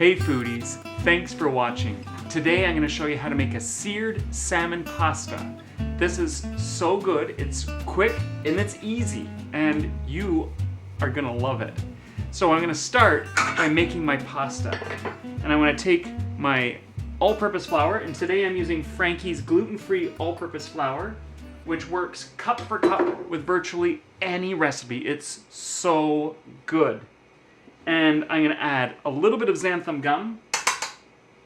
Hey foodies, thanks for watching. Today I'm going to show you how to make a seared salmon pasta. This is so good, it's quick and it's easy, and you are going to love it. So I'm going to start by making my pasta. And I'm going to take my all-purpose flour, and today I'm using Frankie's gluten-free all-purpose flour, which works cup for cup with virtually any recipe. It's so good. And I'm going to add a little bit of xanthan gum.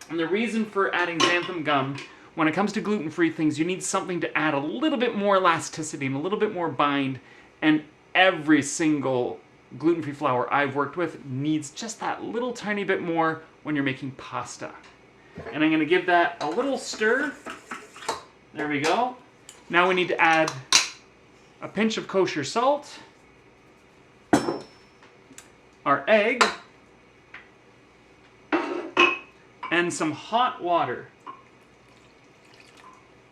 And the reason for adding xanthan gum, when it comes to gluten-free things, you need something to add a little bit more elasticity and a little bit more bind. And every single gluten-free flour I've worked with needs just that little tiny bit more when you're making pasta. And I'm going to give that a little stir. There we go. Now we need to add a pinch of kosher salt, our egg, and some hot water.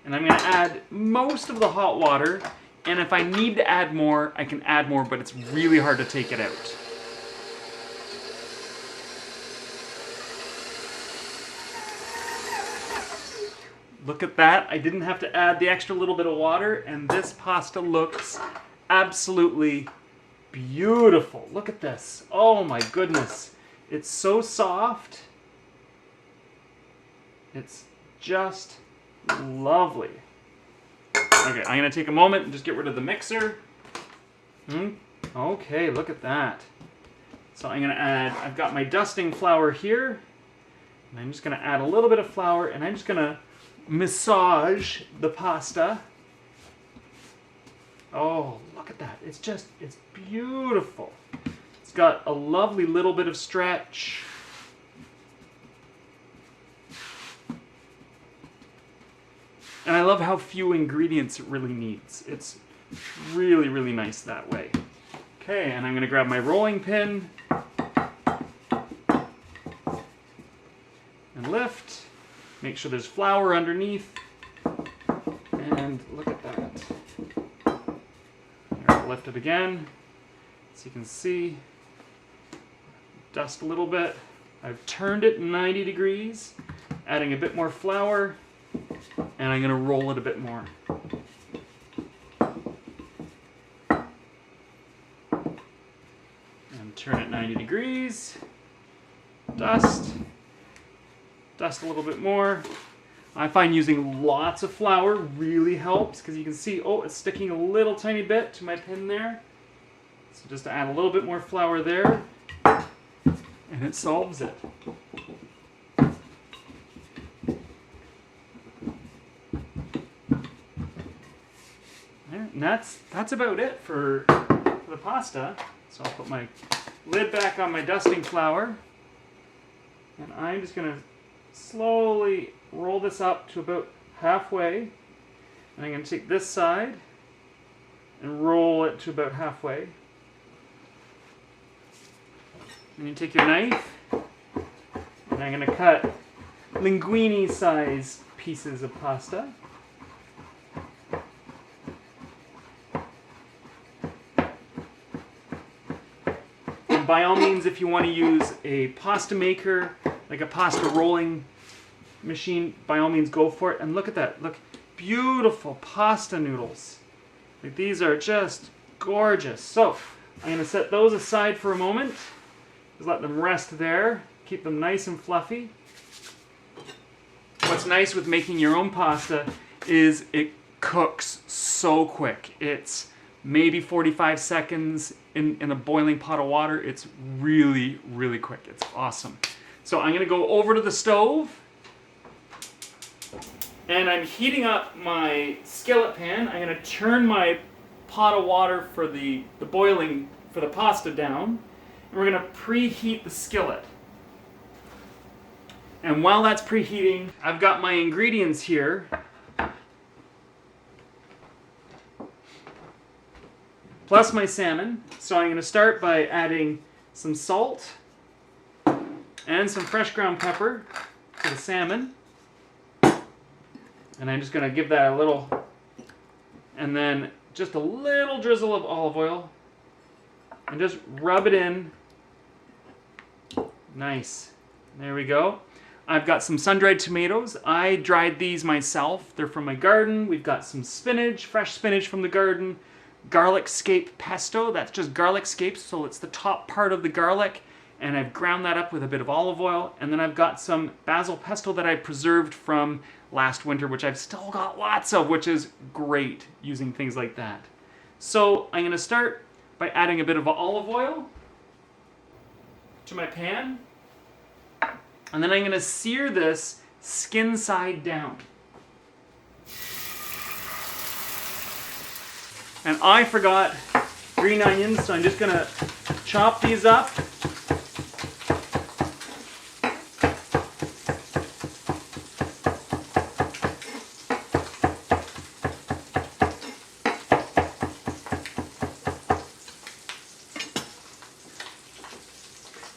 And I'm going to add most of the hot water, and if I need to add more, I can add more, but it's really hard to take it out. Look at that, I didn't have to add the extra little bit of water, and this pasta looks absolutely beautiful. Look at this. Oh my goodness. It's so soft. It's just lovely. Okay, I'm going to take a moment and just get rid of the mixer. Okay, look at that. So I'm going to add, I've got my dusting flour here, and I'm just going to add a little bit of flour, and I'm just going to massage the pasta. Oh, look at that. It's beautiful. It's got a lovely little bit of stretch. And I love how few ingredients it really needs. It's really, really nice that way. Okay, and I'm going to grab my rolling pin and lift. Make sure there's flour underneath. And look at that. I'll lift it again so you can see. Dust a little bit. I've turned it 90 degrees, adding a bit more flour, and I'm going to roll it a bit more. And turn it 90 degrees. Dust. Dust a little bit more. I find using lots of flour really helps because you can see, oh, it's sticking a little tiny bit to my pin there. So just add a little bit more flour there, and it solves it. And that's about it for the pasta. So I'll put my lid back on my dusting flour, and I'm just going to slowly roll this up to about halfway. And I'm going to take this side and roll it to about halfway. And you take your knife, and I'm going to cut linguine size pieces of pasta. And by all means, if you want to use a pasta maker, like a pasta rolling machine, by all means go for it. And look at that. Look, beautiful pasta noodles. Like, these are just gorgeous. So I'm going to set those aside for a moment. Just let them rest there. Keep them nice and fluffy. What's nice with making your own pasta is it cooks so quick. It's maybe 45 seconds in a boiling pot of water. It's really, really quick. It's awesome. So I'm going to go over to the stove, and I'm heating up my skillet pan. I'm going to turn my pot of water for the boiling for the pasta down, and we're going to preheat the skillet. And while that's preheating, I've got my ingredients here. Plus my salmon. So I'm going to start by adding some salt and some fresh ground pepper to the salmon. And I'm just going to give that a little, and then just a little drizzle of olive oil, and just rub it in. Nice There we go. I've got some sun-dried tomatoes. I dried these myself. They're from my garden. We've got some spinach, fresh spinach from the garden. Garlic scape pesto. That's just garlic scapes, so it's the top part of the garlic. And I've ground that up with a bit of olive oil. And then I've got some basil pesto that I preserved from last winter, which I've still got lots of, which is great using things like that. So I'm going to start by adding a bit of olive oil to my pan. And then I'm going to sear this skin side down. And I forgot green onions, so I'm just going to chop these up.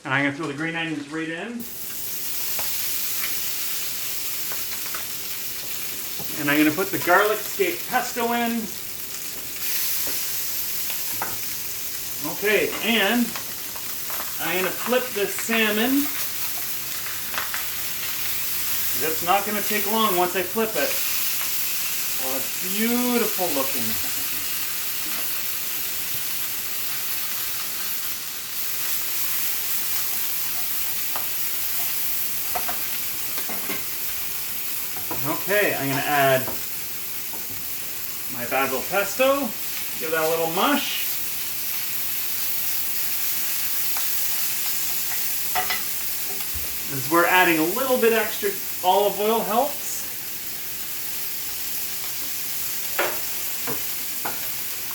And I'm going to throw the green onions right in. And I'm going to put the garlic scape pesto in. Okay, and I'm going to flip this salmon. It's not going to take long once I flip it. Oh, it's beautiful looking. Okay, I'm going to add my basil pesto, give that a little mush. As we're adding a little bit extra olive oil helps.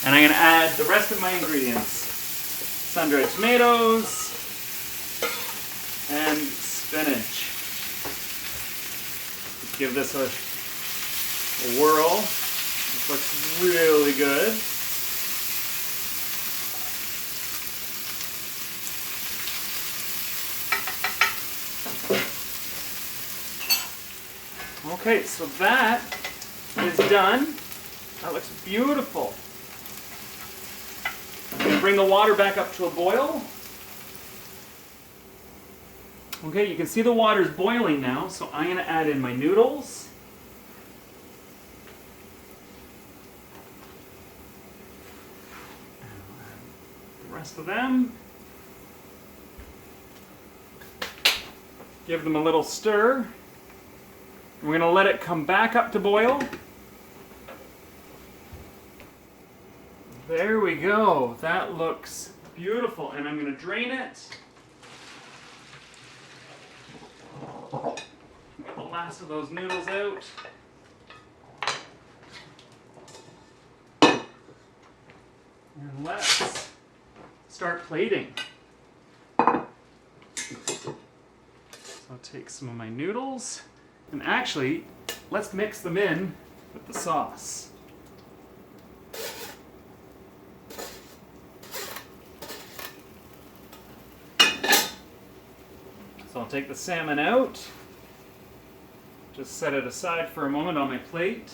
And I'm going to add the rest of my ingredients. Sun-dried tomatoes and spinach. Give this a whirl. This looks really good. Okay, so that is done. That looks beautiful. I'm going to bring the water back up to a boil. Okay, you can see the water's boiling now, so I'm going to add in my noodles. The rest of them. Give them a little stir. We're going to let it come back up to boil. There we go. That looks beautiful. And I'm going to drain it. Get the last of those noodles out. And let's start plating. So I'll take some of my noodles. And actually, let's mix them in with the sauce. So I'll take the salmon out. Just set it aside for a moment on my plate.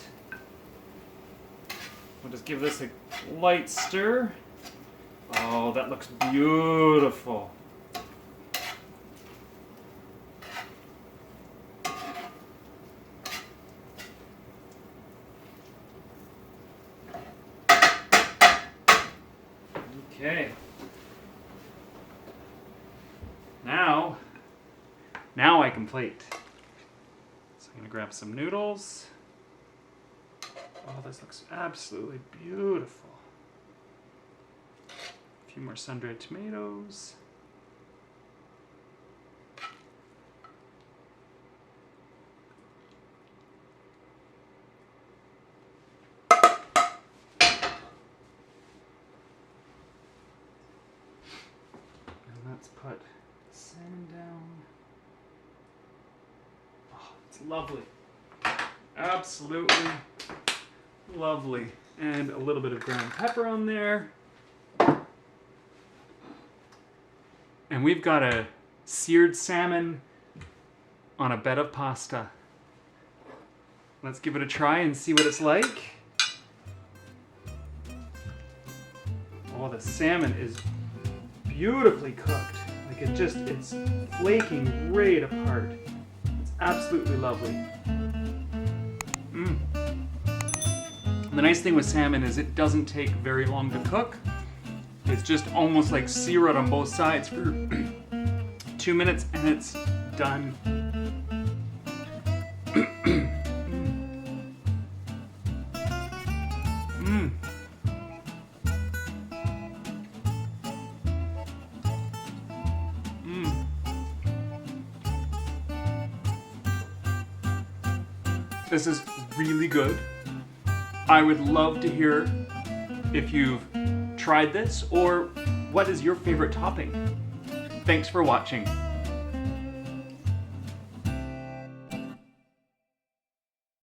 I'll just give this a light stir. Oh, that looks beautiful. Okay. Now I can plate. So I'm going to grab some noodles. Oh, this looks absolutely beautiful. A few more sun-dried tomatoes. And let's put salmon down. Oh, it's lovely. Absolutely lovely. And a little bit of ground pepper on there. And we've got a seared salmon on a bed of pasta. Let's give it a try and see what it's like. Oh, the salmon is beautifully cooked. Like, Like it's flaking right apart. It's absolutely lovely. The nice thing with salmon is it doesn't take very long to cook. It's just almost like sear it on both sides for 2 minutes and it's done. This is really good. I would love to hear if you've tried this or what is your favorite topping. Thanks for watching.